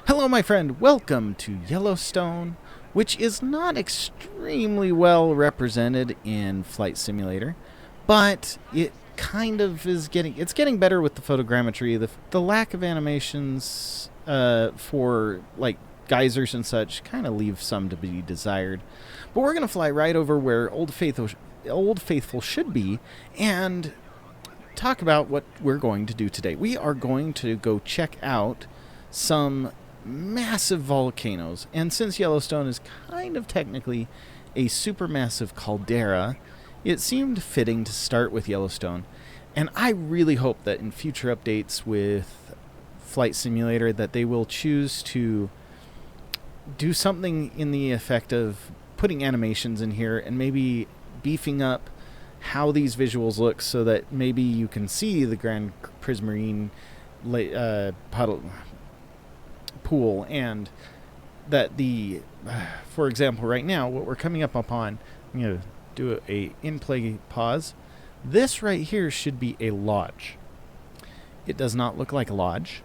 Hello, my friend. Welcome to Yellowstone, which is not extremely well represented in Flight Simulator, but it kind of is getting better with the photogrammetry. The lack of animations for like geysers and such kind of leave some to be desired. But we're gonna fly right over where Old Faithful should be and talk about what we're going to do today. We are going to go check out some massive volcanoes. And since Yellowstone is kind of technically a supermassive caldera, it seemed fitting to start with Yellowstone. And I really hope that in future updates with Flight Simulator that they will choose to do something in the effect of putting animations in here and maybe beefing up how these visuals look so that maybe you can see the Grand Prismarine puddle pool, and that for example, right now, what we're coming up upon, I'm going to do a in-play pause. This right here should be a lodge. It does not look like a lodge,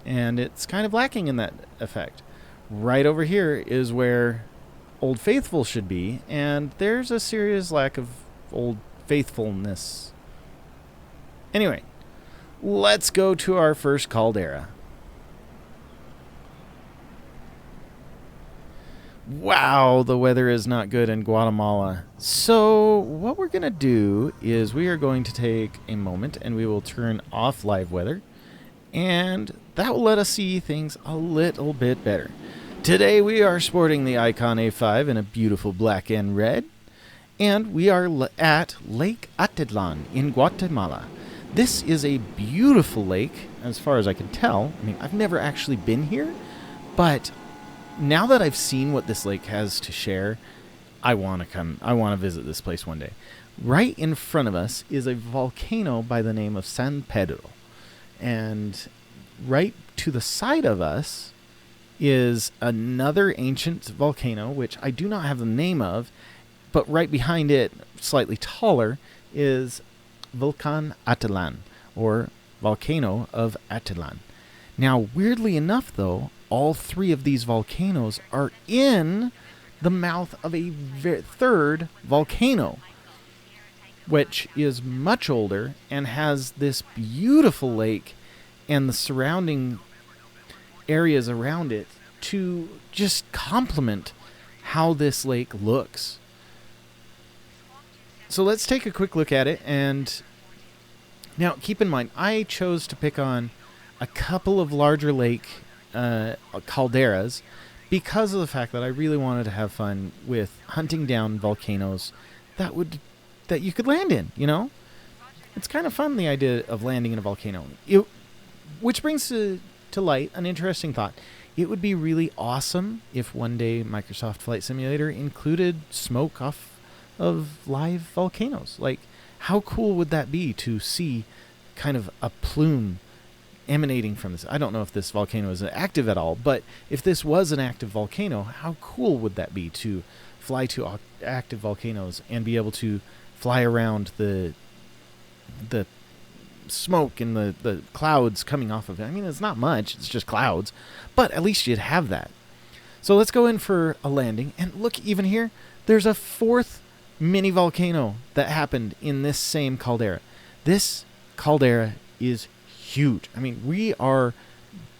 and it's kind of lacking in that effect. Right over here is where Old Faithful should be, and there's a serious lack of Old Faithfulness. Anyway, let's go to our first caldera. Wow, the weather is not good in Guatemala. So what we're going to do is we are going to take a moment and we will turn off live weather, and that will let us see things a little bit better. Today we are sporting the Icon A5 in a beautiful black and red, and we are at Lake Atitlan in Guatemala. This is a beautiful lake, as far as I can tell. I mean, I've never actually been here, but now that I've seen what this lake has to share, I want to visit this place one day. Right in front of us is a volcano by the name of San Pedro. And right to the side of us is another ancient volcano, which I do not have the name of, but right behind it, slightly taller, is Volcan Atitlan, or Volcano of Atitlan. Now, weirdly enough, though, all three of these volcanoes are in the mouth of a third volcano, which is much older and has this beautiful lake and the surrounding areas around it to just complement how this lake looks. So let's take a quick look at it. And now keep in mind, I chose to pick on a couple of larger lake calderas because of the fact that I really wanted to have fun with hunting down volcanoes that you could land in. You know, it's kind of fun, the idea of landing in a volcano. Which brings to light an interesting thought. It would be really awesome if one day Microsoft Flight Simulator included smoke off of live volcanoes. Like, how cool would that be to see kind of a plume emanating from this? I don't know if this volcano is active at all, but if this was an active volcano, how cool would that be to fly to active volcanoes and be able to fly around the smoke and the clouds coming off of it? I mean, it's not much, it's just clouds, but at least you'd have that. So let's go in for a landing, and look, even here, there's a fourth mini volcano that happened in this same caldera. This caldera is huge. I mean, we are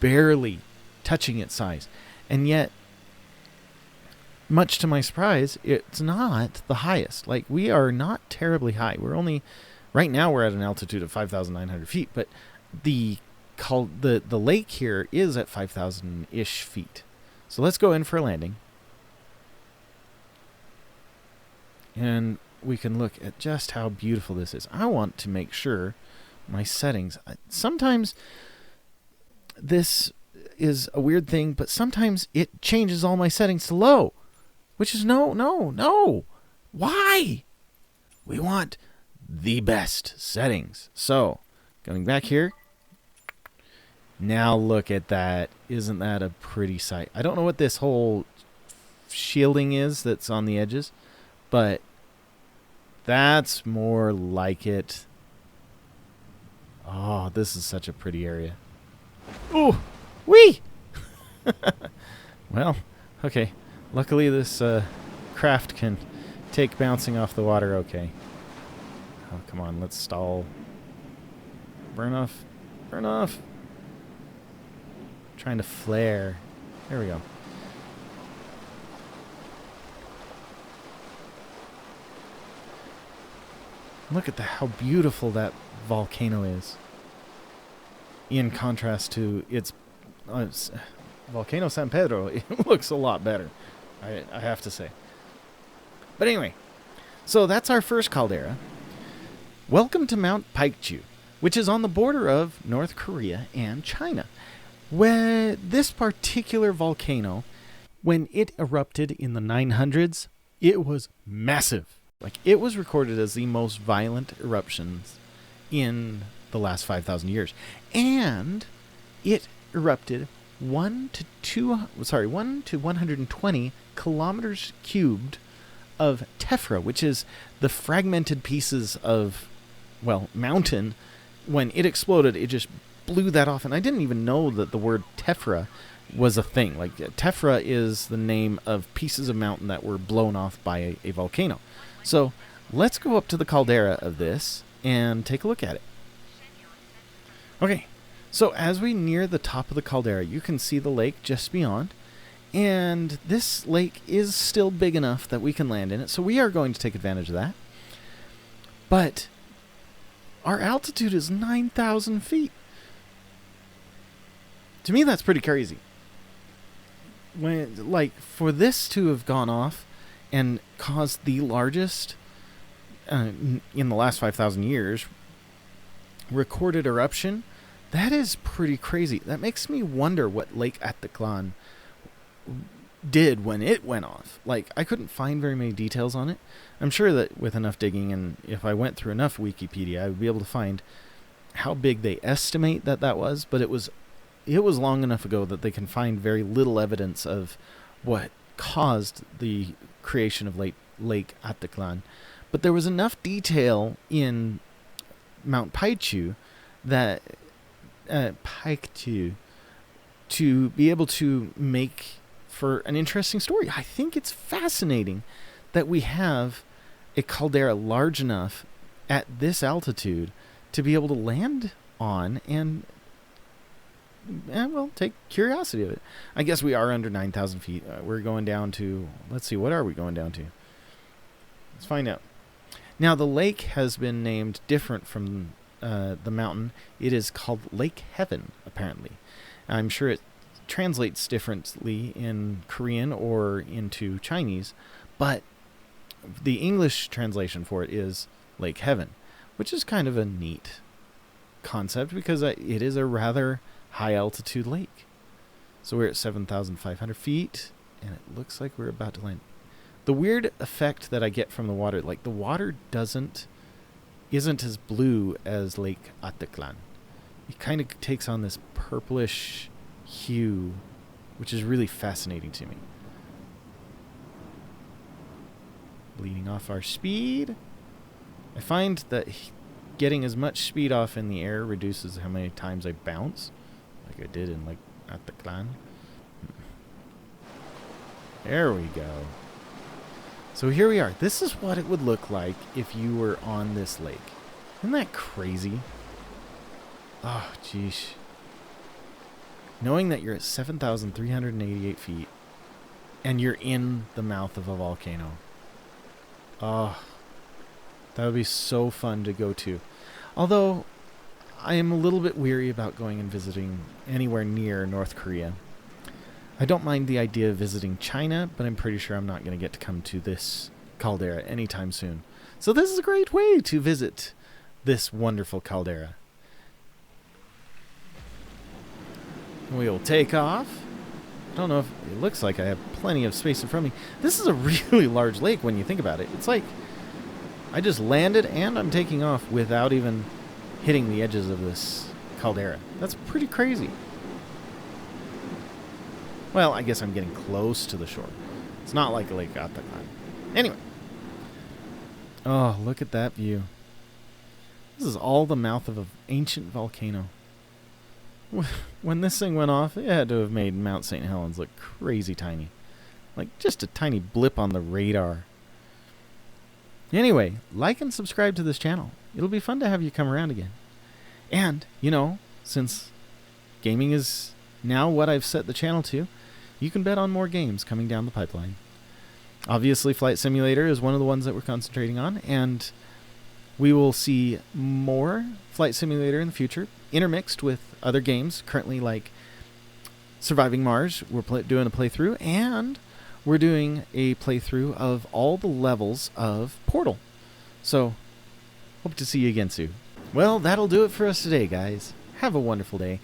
barely touching its size, and yet, much to my surprise, it's not the highest. Like, we are not terribly high. Right now we're at an altitude of 5,900 feet, but the lake here is at 5,000-ish feet. So let's go in for a landing, and we can look at just how beautiful this is. I want to make sure my settings, sometimes this is a weird thing, but sometimes it changes all my settings to low, which is no. Why? We want the best settings. So, going back here, now look at that. Isn't that a pretty sight? I don't know what this whole shielding is that's on the edges, but that's more like it. Oh, this is such a pretty area. Oh, wee! Well, okay. Luckily this craft can take bouncing off the water okay. Oh, come on, let's stall. Burn off. Burn off. Trying to flare. There we go. Look at how beautiful that volcano is. In contrast to its Volcano San Pedro, it looks a lot better, I have to say. But anyway, so that's our first caldera. Welcome to Mount Paikchu, which is on the border of North Korea and China. Where this particular volcano, when it erupted in the 900s, it was massive. Like, it was recorded as the most violent eruptions in the last 5,000 years. And it erupted 1 to 120 kilometers cubed of tephra, which is the fragmented pieces of, well, mountain. When it exploded, it just blew that off. And I didn't even know that the word tephra was a thing. Like, tephra is the name of pieces of mountain that were blown off by a volcano. So let's go up to the caldera of this and take a look at it. Okay, so as we near the top of the caldera, you can see the lake just beyond. And this lake is still big enough that we can land in it, so we are going to take advantage of that. But our altitude is 9,000 feet. To me, that's pretty crazy. For this to have gone off and caused the largest, in the last 5,000 years, recorded eruption, that is pretty crazy. That makes me wonder what Lake Atitlan did when it went off. Like, I couldn't find very many details on it. I'm sure that with enough digging, and if I went through enough Wikipedia, I would be able to find how big they estimate that was, but it was long enough ago that they can find very little evidence of what caused the creation of Lake Atitlan. But there was enough detail in Mount Paikchu that to be able to make for an interesting story. I think it's fascinating that we have a caldera large enough at this altitude to be able to land on and take curiosity of it. I guess we are under 9,000 feet. We're going down to, let's see, what are we going down to? Let's find out. Now, the lake has been named different from the mountain. It is called Lake Heaven, apparently. I'm sure it translates differently in Korean or into Chinese, but the English translation for it is Lake Heaven, which is kind of a neat concept because it is a rather high altitude lake. So we're at 7,500 feet, and it looks like we're about to land. The weird effect that I get from the water, like the water isn't as blue as Lake Atitlan. It kind of takes on this purplish hue, which is really fascinating to me. Bleeding off our speed. I find that getting as much speed off in the air reduces how many times I bounce, like I did in Lake Atitlan. There we go. So here we are. This is what it would look like if you were on this lake. Isn't that crazy? Oh, jeez. Knowing that you're at 7,388 feet and you're in the mouth of a volcano. Oh, that would be so fun to go to. Although, I am a little bit weary about going and visiting anywhere near North Korea. I don't mind the idea of visiting China, but I'm pretty sure I'm not going to get to come to this caldera anytime soon. So this is a great way to visit this wonderful caldera. We will take off. I don't know if it looks like I have plenty of space in front of me. This is a really large lake when you think about it. It's like I just landed and I'm taking off without even hitting the edges of this caldera. That's pretty crazy. Well, I guess I'm getting close to the shore. It's not like Lake Atitlan. Anyway. Oh, look at that view. This is all the mouth of an ancient volcano. when this thing went off, it had to have made Mount St. Helens look crazy tiny. Like just a tiny blip on the radar. Anyway, like and subscribe to this channel. It'll be fun to have you come around again. And, you know, since gaming is now what I've set the channel to, you can bet on more games coming down the pipeline. Obviously, Flight Simulator is one of the ones that we're concentrating on, and we will see more Flight Simulator in the future, intermixed with other games, currently like Surviving Mars. We're doing a playthrough, and we're doing a playthrough of all the levels of Portal. So, hope to see you again soon. Well, that'll do it for us today, guys. Have a wonderful day.